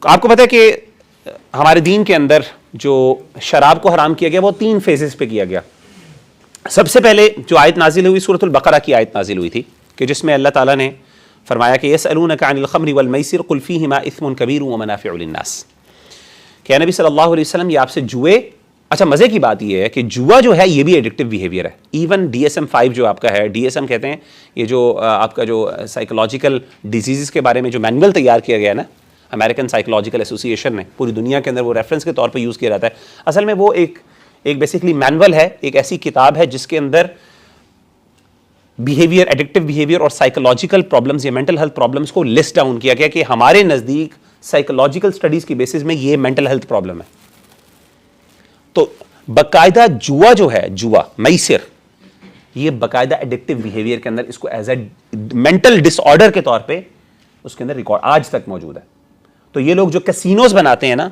آپ کو پتہ ہے کہ ہمارے دین کے اندر جو شراب کو حرام کیا گیا وہ 3 فیزز پہ کیا گیا. سب سے پہلے جو آیت نازل ہوئی سورۃ البقرہ کی آیت نازل ہوئی تھی کہ جس میں اللہ تعالیٰ نے فرمایا کہ یسألونک عن الخمر والمیسر قل فیہما اثم کبیر ومنافع للناس، کہ اے نبی صلی اللہ علیہ وسلم یہ آپ سے جوئے. اچھا مزے کی بات یہ ہے کہ جوا جو ہے یہ بھی ایڈکٹیو بیہیویئر ہے. ایون DSM-5 جو آپ کا ہے، DSM کہتے ہیں یہ جو آپ کا جو سائیکولوجیکل ڈیزیزز کے بارے میں جو مینول تیار کیا گیا ہے نا امریکن سائیکولوجیکل ایسوسی ایشن نے، پوری دنیا کے اندر وہ ریفرنس کے طور پہ یوز کیا جاتا ہے. اصل میں وہ ایک بیسیکلی مینول ہے، ایک ایسی کتاب ہے جس کے اندر بیہیویئر، ایڈکٹیو بیہیویئر اور سائیکولوجیکل پرابلمز یا مینٹل ہیلتھ پرابلمز کو لسٹ ڈاؤن کیا گیا کہ ہمارے نزدیک سائیکولوجیکل اسٹڈیز کی بیسس میں یہ مینٹل ہیلتھ پرابلم ہے. تو باقاعدہ جوا جو ہے، جوا میسر، یہ باقاعدہ ایڈکٹیو بیہیویئر کے اندر اس کو as a mental disorder کے طور پہ اس کے اندر ریکارڈ آج تک موجود ہے. تو یہ لوگ جو کسینوز بناتے ہیں نا،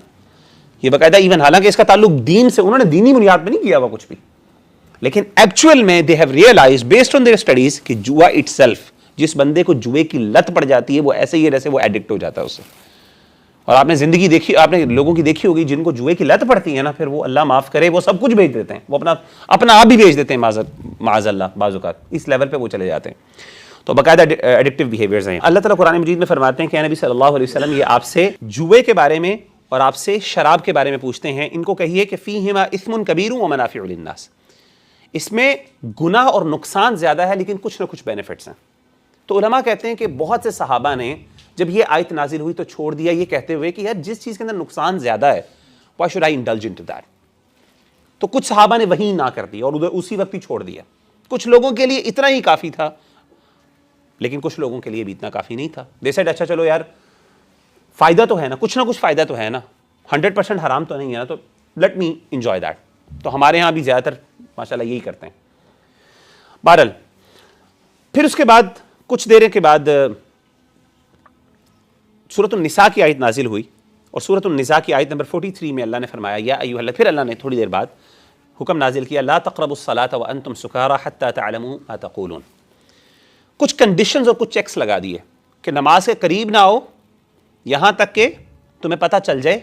یہ باقاعدہ ایون حالانکہ اس کا تعلق دین سے، انہوں نے دینی بنیاد پہ نہیں کیا ہوا کچھ بھی، لیکن ایکچوئل میں they have realize based on their studies کہ جوا اٹ سیلف، جس بندے کو جوئے کی لت پڑ جاتی ہے وہ ایسے ہی جیسے وہ ایڈکٹ ہو جاتا ہے اس سے. اور آپ نے زندگی دیکھی، آپ نے لوگوں کی دیکھی ہوگی جن کو جوئے کی لت پڑتی ہے نا، پھر وہ اللہ معاف کرے وہ سب کچھ بیچ دیتے ہیں، وہ اپنا آپ بھی بیچ دیتے ہیں معاذ اللہ، بعض اوقات اس لیول پہ وہ چلے جاتے ہیں. تو باقاعدہ ایڈکٹیو بیہیویئرز ہیں. اللہ تعالیٰ قرآن مجید میں فرماتے ہیں کہ نبی صلی اللہ علیہ وسلم یہ آپ سے جوئے کے بارے میں اور آپ سے شراب کے بارے میں پوچھتے ہیں، ان کو کہیے کہ فیہما اثم کبیر ومنافع للناس، اس میں گناہ اور نقصان زیادہ ہے لیکن کچھ نہ کچھ بینیفٹس ہیں. تو علماء کہتے ہیں کہ بہت سے صحابہ نے جب یہ آیت نازل ہوئی تو چھوڑ دیا یہ کہتے ہوئے کہ یار جس چیز کے اندر نقصان زیادہ ہے why should I indulge into that. تو کچھ صحابہ نے وہی نہ کر دی اور ادھر اسی وقت ہی چھوڑ دیا. کچھ لوگوں کے لیے اتنا ہی کافی تھا لیکن کچھ لوگوں کے لیے بھی اتنا کافی نہیں تھا. دے سیڈ اچھا چلو یار فائدہ تو ہے نا، کچھ نہ کچھ فائدہ تو ہے نا، 100% حرام تو نہیں ہے نا، تو لیٹ می انجوائے دیٹ. تو ہمارے ہاں بھی زیادہ تر ماشاءاللہ یہی کرتے ہیں. بہرحال پھر اس کے بعد کچھ دیر کے بعد سورۃ النساء کی آیت نازل ہوئی اور سورۃ النساء کی آیت نمبر 43 میں اللہ نے فرمایا یا ایھا الذین، پھر اللہ نے تھوڑی دیر بعد حکم نازل کیا لا تقربوا الصلاۃ وانتم سکارى حتى تعلموا ما تقولون. کچھ کنڈیشنز اور کچھ چیکس لگا دیے کہ نماز کے قریب نہ آؤ یہاں تک کہ تمہیں پتہ چل جائے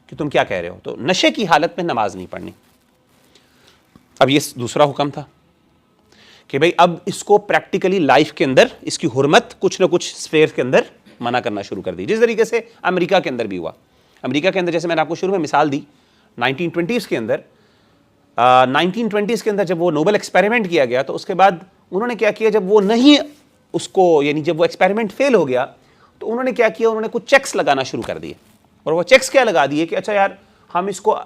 کہ تم کیا کہہ رہے ہو. تو نشے کی حالت میں نماز نہیں پڑھنی. اب یہ دوسرا حکم تھا کہ بھئی اب اس کو پریکٹیکلی لائف کے اندر اس کی حرمت کچھ نہ کچھ سفیئر کے اندر منع کرنا شروع کر دی، جس طریقے سے امریکہ کے اندر بھی ہوا. امریکہ کے اندر جیسے میں نے آپ کو شروع میں مثال دی 1920s کے اندر، 1920s کے اندر جب وہ نوبل ایکسپیریمنٹ کیا گیا تو اس کے بعد انہوں نے کیا کیا، جب وہ نہیں اس کو یعنی جب وہ ایکسپیریمنٹ فیل ہو گیا تو انہوں نے کیا کیا، انہوں نے کچھ چیکس لگانا شروع کر دیے. اور وہ چیکس کیا لگا دیے کہ اچھا یار ہم اس کو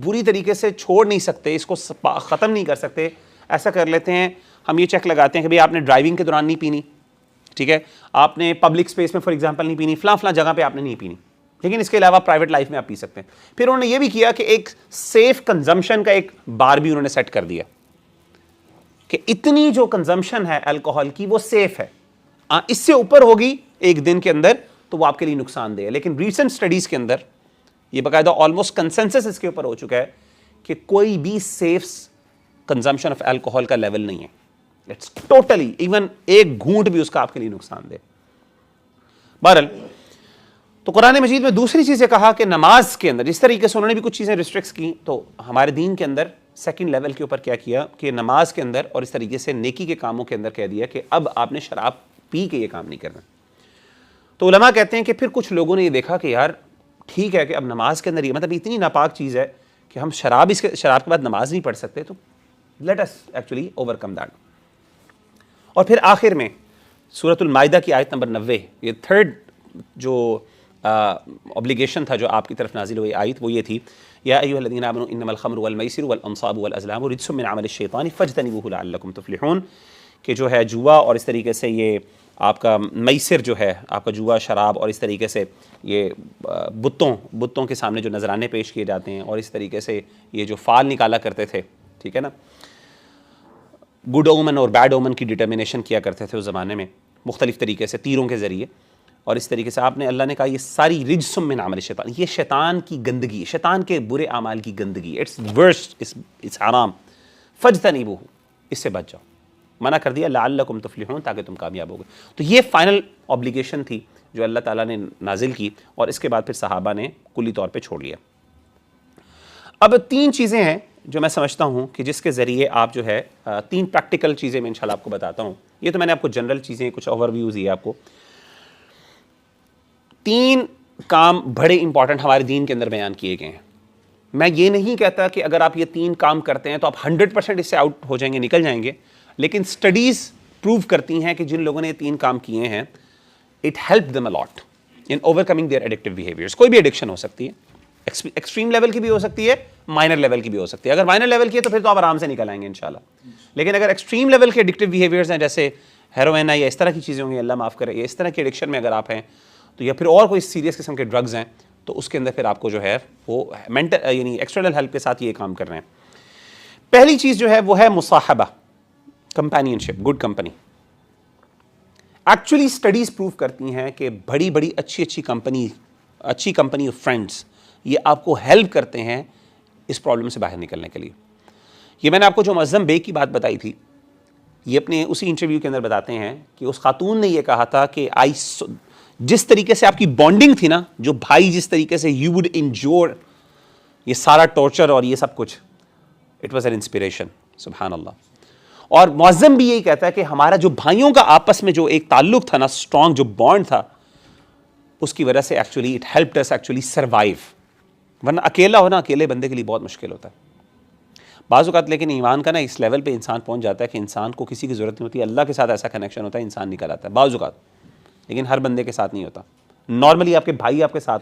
بری طریقے سے چھوڑ نہیں سکتے، اس کو ختم نہیں کر سکتے، ایسا کر لیتے ہیں ہم یہ چیک لگاتے ہیں کہ بھئی آپ نے ڈرائیونگ کے دوران نہیں پینی، ٹھیک ہے، آپ نے پبلک اسپیس میں فار ایگزامپل نہیں پینی، فلاں جگہ پہ آپ نے نہیں پینی، لیکن اس کے علاوہ پرائیویٹ لائف میں آپ پی سکتے ہیں. پھر انہوں نے یہ بھی کیا کہ ایک سیف کنزمپشن کا ایک بار بھی انہوں نے سیٹ کر دیا کہ اتنی جو کنزمپشن ہے الکوہل کی وہ سیف ہے، اس سے اوپر ہوگی ایک دن کے اندر تو وہ آپ کے لیے نقصان دہ ہے. لیکن ریسنٹ اسٹڈیز کے اندر یہ باقاعدہ آلموسٹ کنسنسس اس کے اوپر ہو چکا ہے کہ کوئی بھی سیف کنزمپشن آف الکوہل کا لیول نہیں ہے. اٹس ٹوٹلی ایون ایک گھونٹ بھی اس کا آپ کے لیے نقصان دہ. بہرحال تو قرآن مجید میں دوسری چیز یہ کہا کہ نماز کے اندر جس طریقے سے انہوں نے بھی کچھ چیزیں ریسٹرکٹس کی، تو ہمارے دین کے اندر سیکنڈ لیول کے اوپر کیا کیا کہ نماز کے اندر اور اس طریقے سے نیکی کے کاموں کے اندر کہہ دیا کہ اب آپ نے شراب پی کے یہ کام نہیں کرنا. تو علماء کہتے ہیں کہ پھر کچھ لوگوں نے یہ دیکھا کہ یار ٹھیک ہے کہ اب نماز کے اندر یہ مطلب اتنی ناپاک چیز ہے کہ ہم شراب کے بعد نماز نہیں پڑھ سکتے، تو let us actually overcome that. اور پھر آخر میں سورۃ المائدہ کی آیت نمبر 90، یہ تھرڈ جو اوبلیگیشن تھا جو آپ کی طرف نازل ہوئی آیت، وہ یہ تھی یا ایھا الذین آمنوا انما الخمر والمیسر والانصاب والازلام رجس من عمل الشیطان فاجتنبوہ لعلکم تفلحون، کہ جو ہے جوا اور اس طریقے سے یہ آپ کا میسر جو ہے آپ کا جوا شراب اور اس طریقے سے یہ بتوں کے سامنے جو نذرانے پیش کیے جاتے ہیں اور اس طریقے سے یہ جو فال نکالا کرتے تھے، ٹھیک ہے نا، گڈ اومن اور بیڈ اومن کی ڈٹرمنیشن کیا کرتے تھے اس زمانے میں مختلف طریقے سے تیروں کے ذریعے، اور اس طریقے سے آپ نے اللہ نے کہا یہ ساری رجس من عمل الشیطان، یہ شیطان کی گندگی، شیطان کے برے اعمال کی گندگی، اٹس ورسٹ، اٹس حرام، فاجتنبوہ، اس سے بچ جاؤ. منع کر دیا لعلکم تفلحون تاکہ تم کامیاب ہوگے. تو یہ فائنل اوبلیگیشن تھی جو اللہ تعالیٰ نے نازل کی اور اس کے بعد پھر صحابہ نے کلی طور پہ چھوڑ لیا. اب 3 چیزیں ہیں جو میں سمجھتا ہوں کہ جس کے ذریعے آپ جو ہے 3 پریکٹیکل چیزیں میں انشاءاللہ آپ کو بتاتا ہوں. یہ تو میں نے آپ کو جنرل چیزیں کچھ اوور ویوز دی آپ کو. 3 کام بڑے امپورٹنٹ ہمارے دین کے اندر بیان کیے گئے ہیں. میں یہ نہیں کہتا کہ اگر آپ یہ 3 کام کرتے ہیں تو آپ 100% اس سے آؤٹ ہو جائیں گے, نکل جائیں گے, لیکن سٹڈیز پروو کرتی ہیں کہ جن لوگوں نے یہ 3 کام کیے ہیں it help them a lot in overcoming their addictive behaviours. کوئی بھی ایڈکشن ہو سکتی ہے, ایکسٹریم لیول کی بھی ہو سکتی ہے, مائنر لیول کی بھی ہو سکتی ہے. اگر مائنر لیول کی ہے تو پھر تو آپ آرام سے نکل آئیں گے انشاءاللہ. لیکن اگر ایکسٹریم لیول کے ایڈکٹیو بیہیویئرز ہیں جیسے ہیروئن ہے یا اس طرح کی چیزیں ہوں گی, اللہ معاف کرے, یا اس طرح کی ایڈکشن میں اگر آپ ہیں تو, یا پھر اور کوئی سیریس قسم کے ڈرگز ہیں, تو اس کے اندر پھر آپ کو جو ہے وہ مینٹل یعنی ایکسٹرنل ہیلپ کے ساتھ یہ کام کر رہے ہیں. پہلی چیز جو ہے وہ ہے مصاحبہ, companionship, good company. Actually studies prove کرتی ہیں کہ بڑی بڑی اچھی کمپنی آف فرینڈس یہ آپ کو ہیلپ کرتے ہیں اس پرابلم سے باہر نکلنے کے لیے. یہ میں نے آپ کو جو معظم بیگ کی بات بتائی تھی, یہ اپنے اسی انٹرویو کے اندر بتاتے ہیں کہ اس خاتون نے یہ کہا تھا کہ جس طریقے سے آپ کی بانڈنگ تھی نا, جو بھائی جس طریقے سے یو وڈ انجور یہ سارا ٹارچر اور یہ سب کچھ, اٹ واز این انسپریشن. سبحان اللہ. اور معظم بھی یہی کہتا ہے کہ ہمارا جو بھائیوں کا آپس میں جو ایک تعلق تھا نا, اسٹرانگ جو بانڈ تھا, اس کی وجہ سے actually it helped us actually survive. ورنہ اکیلا ہونا اکیلے بندے کے لیے بہت مشکل ہوتا ہے بعض اوقات. لیکن ایمان کا نا اس لیول پہ انسان پہنچ جاتا ہے کہ انسان کو کسی کی ضرورت نہیں ہوتی, اللہ کے ساتھ ایسا کنیکشن ہوتا ہے, انسان نکل آتا ہے بعض اوقات. لیکن ہر بندے کے ساتھ نہیں ہوتا. نارملی آپ کے بھائی آپ کے ساتھ